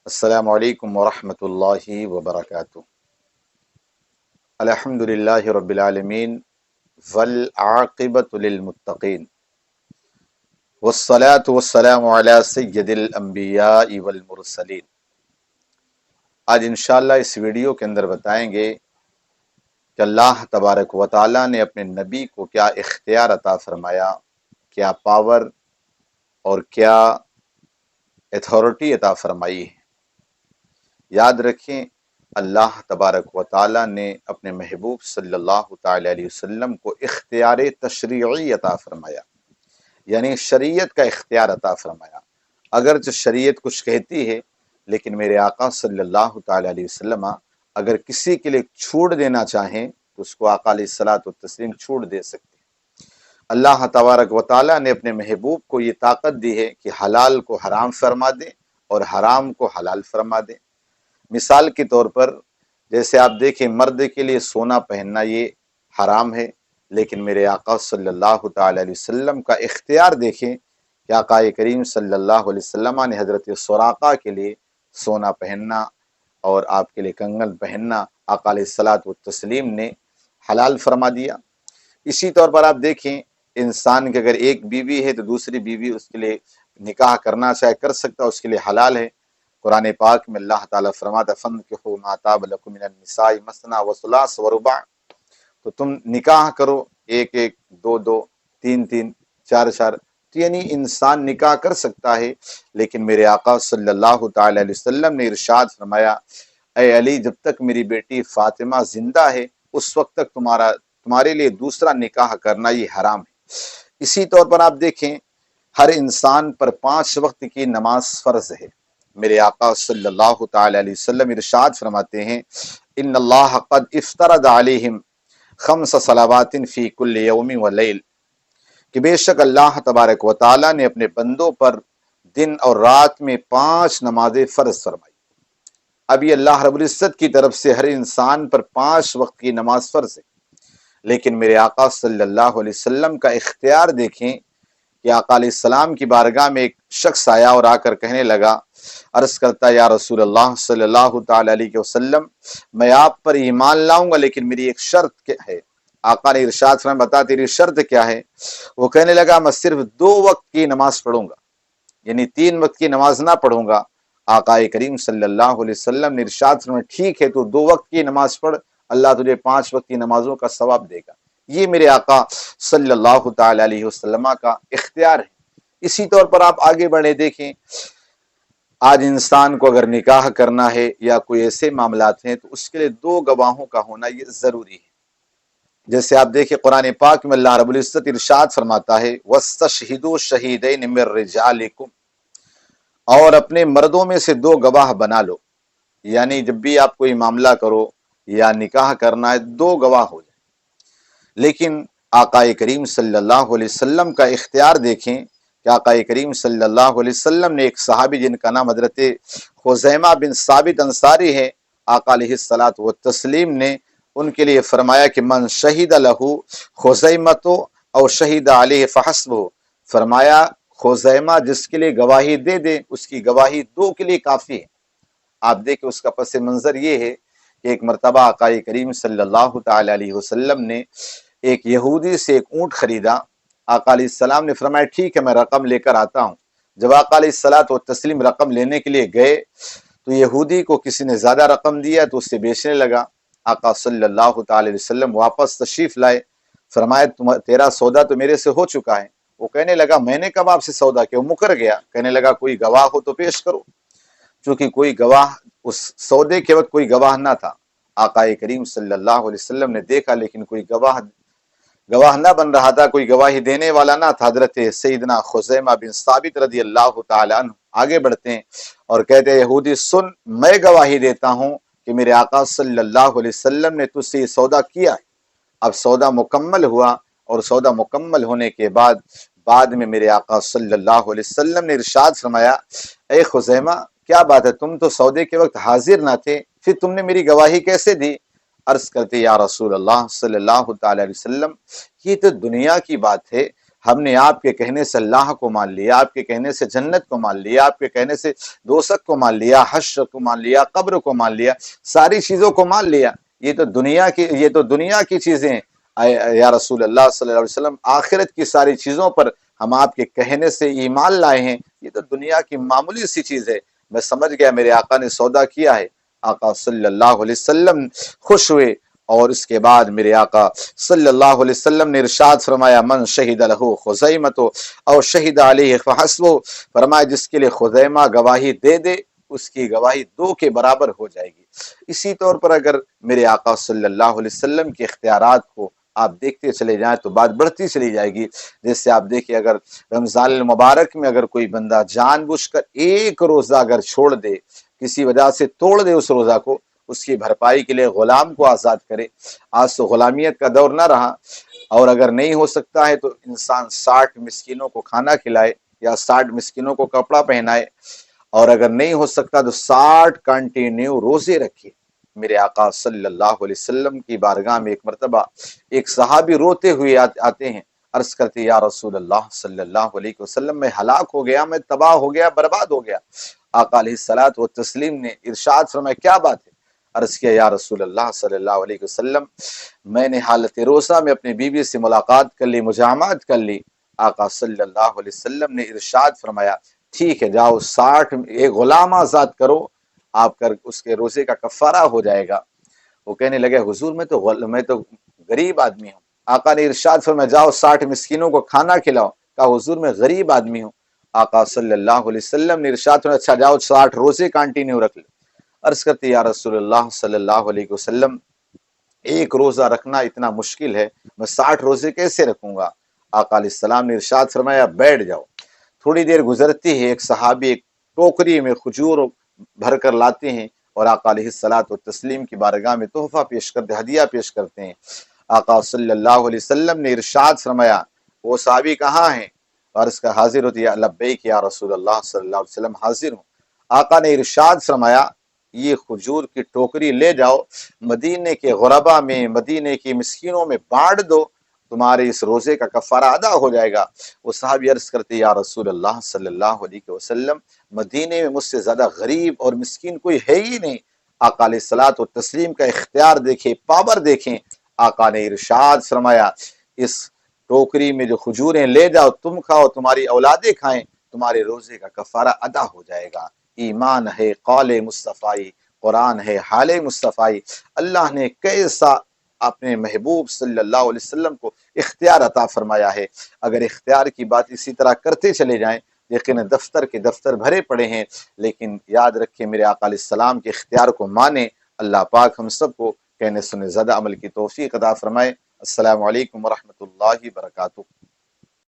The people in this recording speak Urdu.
السلام علیکم ورحمۃ اللہ وبرکاتہ۔ الحمدللہ رب العالمین والعاقبۃ للمتقین والصلاة والسلام علی سید الانبیاء والمرسلین۔ آج انشاءاللہ اس ویڈیو کے اندر بتائیں گے کہ اللہ تبارک و تعالیٰ نے اپنے نبی کو کیا اختیار عطا فرمایا، کیا پاور اور کیا اتھارٹی عطا فرمائی ہے۔ یاد رکھیں، اللہ تبارک و تعالیٰ نے اپنے محبوب صلی اللہ تعالی علیہ وسلم کو اختیار تشریعی عطا فرمایا، یعنی شریعت کا اختیار عطا فرمایا۔ اگرچہ شریعت کچھ کہتی ہے، لیکن میرے آقا صلی اللہ تعالی علیہ وسلم اگر کسی کے لیے چھوٹ دینا چاہیں تو اس کو آقا علیہ الصلوۃ والتسلیم چھوٹ دے سکتے ہیں۔ اللہ تبارک و تعالیٰ نے اپنے محبوب کو یہ طاقت دی ہے کہ حلال کو حرام فرما دیں اور حرام کو حلال فرما دیں۔ مثال کے طور پر جیسے آپ دیکھیں، مرد کے لیے سونا پہننا یہ حرام ہے، لیکن میرے آقا صلی اللہ تعالی علیہ وسلم کا اختیار دیکھیں کہ آقا کریم صلی اللہ علیہ وسلم نے حضرت سراقہ کے لیے سونا پہننا اور آپ کے لیے کنگن پہننا آقا علیہ الصلوۃ والتسلیم نے حلال فرما دیا۔ اسی طور پر آپ دیکھیں، انسان کے اگر ایک بیوی ہے تو دوسری بیوی اس کے لیے نکاح کرنا چاہے کر سکتا، اس کے لیے حلال ہے۔ قرآن پاک میں اللہ تعالیٰ فرماتا فَانكِحُوا مَا طَابَ لَكُم مِّنَ النِّسَاءِ مَثْنَىٰ وَثُلَاثَ وَرُبَاعَ، تو تم نکاح کرو، ایک ایک، دو دو، تین تین، چار چار، تو یعنی انسان نکاح کر سکتا ہے۔ لیکن میرے آقا صلی اللہ تعالی علیہ وسلم نے ارشاد فرمایا، اے علی، جب تک میری بیٹی فاطمہ زندہ ہے اس وقت تک تمہارے لیے دوسرا نکاح کرنا یہ حرام ہے۔ اسی طور پر آپ دیکھیں، ہر انسان پر 5 وقت کی نماز فرض ہے۔ میرے آقا صلی اللہ تعالی علیہ وسلم ارشاد فرماتے ہیں، ان اللہ قد افترض علیہم 5 صلوات فی کل یوم و لیل، کہ بے شک اللہ تبارک و تعالیٰ نے اپنے بندوں پر دن اور رات میں 5 نمازیں فرض فرمائی۔ اب یہ اللہ رب العزت کی طرف سے ہر انسان پر 5 وقت کی نماز فرض ہے، لیکن میرے آقا صلی اللہ علیہ وسلم کا اختیار دیکھیں کہ آقا علیہ السلام کی بارگاہ میں ایک شخص آیا اور آ کر کہنے لگا، عرض کرتا، یا رسول اللہ صلی اللہ تعالی علیہ وسلم، میں آپ پر ایمان لاؤں گا لیکن میری ایک شرط ہے۔ آقا نے ارشاد فرمایا، بتا تیری شرط کیا ہے؟ وہ کہنے لگا، میں صرف 2 وقت کی نماز پڑھوں گا، یعنی 3 وقت کی نماز نہ پڑھوں گا۔ آقا کریم صلی اللہ علیہ وسلم نے ارشاد فرمایا، ٹھیک ہے، تو 2 وقت کی نماز پڑھ، اللہ تجھے 5 وقت کی نمازوں کا ثواب دے گا۔ یہ میرے آقا صلی اللہ تعالی علیہ وسلم کا اختیار ہے۔ اسی طور پر آپ آگے بڑھے، دیکھیں، آج انسان کو اگر نکاح کرنا ہے یا کوئی ایسے معاملات ہیں تو اس کے لیے 2 گواہوں کا ہونا یہ ضروری ہے۔ جیسے آپ دیکھیں، قرآن پاک میں اللہ رب العزت ارشاد فرماتا ہے، وَاسْتَشْهِدُوا شَهِيدَيْنِ مِن رِجَالِكُمْ، اور اپنے مردوں میں سے 2 گواہ بنا لو، یعنی جب بھی آپ کوئی معاملہ کرو یا نکاح کرنا ہے 2 گواہ ہو جائے۔ لیکن آقا کریم صلی اللہ علیہ وسلم کا اختیار دیکھیں کہ آقا کریم صلی اللہ علیہ وسلم نے ایک صحابی جن کا نام حضرت خزیمہ بن ثابت انصاری ہے، آقا علیہ الصلوۃ والتسلیم نے ان کے لیے فرمایا کہ من شہید لہ خزیمۃ او شہید علیہ فحسبہ، فرمایا خزیمہ جس کے لیے گواہی دے دے، اس کی گواہی 2 کے لیے کافی ہے۔ آپ دیکھیں، اس کا پس منظر یہ ہے کہ ایک مرتبہ آقا کریم صلی اللہ تعالی علیہ وسلم نے ایک یہودی سے ایک اونٹ خریدا۔ آقا علیہ السلام نے فرمایا، ٹھیک ہے، میں رقم لے کر آتا ہوں۔ جب آقا علیہ الصلوۃ والتسلیم رقم لینے کے لیے گئے تو یہودی کو کسی نے زیادہ رقم دیا تو اس سے بیچنے لگا۔ آقا صلی اللہ تعالی علیہ وسلم واپس تشریف لائے، فرمایا، تیرا سودا تو میرے سے ہو چکا ہے۔ وہ کہنے لگا، میں نے کب آپ سے سودا کیا؟ وہ مکر گیا، کہنے لگا، کوئی گواہ ہو تو پیش کرو۔ چونکہ کوئی گواہ اس سودے کے وقت کوئی گواہ نہ تھا، آقا کریم صلی اللہ علیہ وسلم نے دیکھا لیکن کوئی گواہ نہ بن رہا تھا، کوئی گواہی دینے والا نہ تھا۔ حضرت سیدنا خزیمہ بن ثابت رضی اللہ تعالی عنہ آگے بڑھتے ہیں اور کہتے ہیں، یہودی سن، میں گواہی دیتا ہوں کہ میرے آقا صلی اللہ علیہ وسلم نے تجھ سے یہ سودا کیا ہے۔ اب سودا مکمل ہوا، اور سودا مکمل ہونے کے بعد میں میرے آقا صلی اللہ علیہ وسلم نے ارشاد فرمایا، اے خزیمہ، کیا بات ہے، تم تو سودے کے وقت حاضر نہ تھے، پھر تم نے میری گواہی کیسے دی؟ عرض کرتے، یا رسول اللہ صلی اللہ تعالی علیہ وسلم، یہ تو دنیا کی بات ہے، ہم نے آپ کے کہنے سے اللہ کو مان لیا، آپ کے کہنے سے جنت کو مان لیا، آپ کے کہنے سے دوزخ کو مان لیا، حشر کو مان لیا، قبر کو مان لیا، ساری چیزوں کو مان لیا۔ یہ تو دنیا کی چیزیں ہیں یا رسول اللہ صلی اللہ علیہ وسلم، آخرت کی ساری چیزوں پر ہم آپ کے کہنے سے ایمان لائے ہیں۔ یہ تو دنیا کی معمولی سی چیز ہے۔ میں سمجھ گیا میرے آقا نے سودا کیا ہے۔ آقا صلی اللہ علیہ وسلم خوش ہوئے، اور اس کے بعد میرے آقا صلی اللہ علیہ وسلم نے ارشاد فرمایا من شہد لہ خزیمۃ او شہد علیہ فحسبہ، فرمایا جس کے لیے خزیمہ گواہی دے دے اس کی گواہی 2 کے برابر ہو جائے گی۔ اسی طور پر اگر میرے آقا صلی اللہ علیہ وسلم کے اختیارات کو آپ دیکھتے چلے جائیں تو بات بڑھتی چلی جائے گی۔ جیسے آپ دیکھیں اگر رمضان المبارک میں اگر کوئی بندہ جان بوجھ کر ایک روزہ اگر چھوڑ دے، کسی وجہ سے توڑ دے اس روزہ کو، اس کی بھرپائی کے لیے غلام کو آزاد کرے۔ آج تو غلامیت کا دور نہ رہا، اور اگر نہیں ہو سکتا ہے تو انسان 60 مسکینوں کو کھانا کھلائے یا 60 مسکینوں کو کپڑا پہنائے، اور اگر نہیں ہو سکتا تو 60 کنٹینیو روزے رکھے۔ میرے آقا صلی اللہ علیہ وسلم کی بارگاہ میں ایک مرتبہ ایک صحابی روتے ہوئے آتے ہیں، عرض کرتے یا رسول اللہ صلی اللہ علیہ وسلم میں ہلاک ہو گیا، میں تباہ ہو گیا، برباد ہو گیا۔ آقا علیہ الصلوۃ والتسلیم نے ارشاد فرمایا کیا بات ہے؟ عرض کیا یا رسول اللہ صلی اللہ علیہ وسلم میں نے حالت روزہ میں اپنی بیوی سے ملاقات کر لی، مجامعت کر لی۔ آقا صلی اللہ علیہ وسلم نے ارشاد فرمایا ٹھیک ہے جاؤ 60 ایک غلام آزاد کرو، آپ کر اس کے روزے کا کفارہ ہو جائے گا۔ وہ کہنے لگے حضور میں تو غریب آدمی ہوں۔ آقا نے ارشاد فرمایا جاؤ 60 مسکینوں کو کھانا کھلاؤ۔ کہا حضور میں غریب آدمی ہوں۔ آقا صلی اللہ علیہ وسلم نے ارشاد فرمایا اچھا جاؤ 60 روزے کنٹینیو رکھ لو۔ عرض کرتے یا رسول اللہ صلی اللہ علیہ وسلم ایک روزہ رکھنا اتنا مشکل ہے، میں 60 روزے کیسے رکھوں گا؟ آقا علیہ السلام نے ارشاد فرمایا بیٹھ جاؤ۔ تھوڑی دیر گزرتی ہے، ایک صحابی ایک ٹوکری میں کھجور بھر کر لاتے ہیں اور آقا علیہ الصلوۃ والتسلیم کی بارگاہ میں تحفہ پیش کرتے، ہدیہ پیش کرتے ہیں۔ آقا صلی اللہ علیہ وسلم نے ارشاد فرمایا وہ صحابی کہاں ہیں؟ عرض کا حاضر ہوتی یا لبیک یا رسول اللہ صلی اللہ علیہ وسلم حاضر ہوں۔ آقا نے ارشاد فرمایا یہ کھجور کی ٹوکری لے جاؤ، مدینے کے غربا میں، مدینے کی مسکینوں میں بانٹ دو، تمہارے اس روزے کا کفارہ ادا ہو جائے گا۔ وہ صحابی عرض کرتے یا رسول اللہ صلی اللہ علیہ وسلم مدینے میں مجھ سے زیادہ غریب اور مسکین کوئی ہے ہی نہیں۔ آقا علیہ الصلوۃ والتسلیم کا اختیار دیکھیں، پاور دیکھیں۔ آقا نے ارشاد فرمایا اس ٹوکری میں جو کھجوریں لے جاؤ، تم کھاؤ، تمہاری اولادیں کھائیں، تمہارے روزے کا کفارہ ادا ہو جائے گا۔ ایمان ہے قول مصطفی، قرآن ہے حال مصطفی۔ اللہ نے کیسا اپنے محبوب صلی اللہ علیہ وسلم کو اختیار عطا فرمایا ہے۔ اگر اختیار کی بات اسی طرح کرتے چلے جائیں، یقیناً دفتر کے دفتر بھرے پڑے ہیں، لیکن یاد رکھیں میرے آقا علیہ السلام کے اختیار کو مانیں۔ اللہ پاک ہم سب کو کہنے سنے زیادہ عمل کی توفیق عطا فرمائے۔ السلام علیکم ورحمۃ اللہ وبرکاتہ۔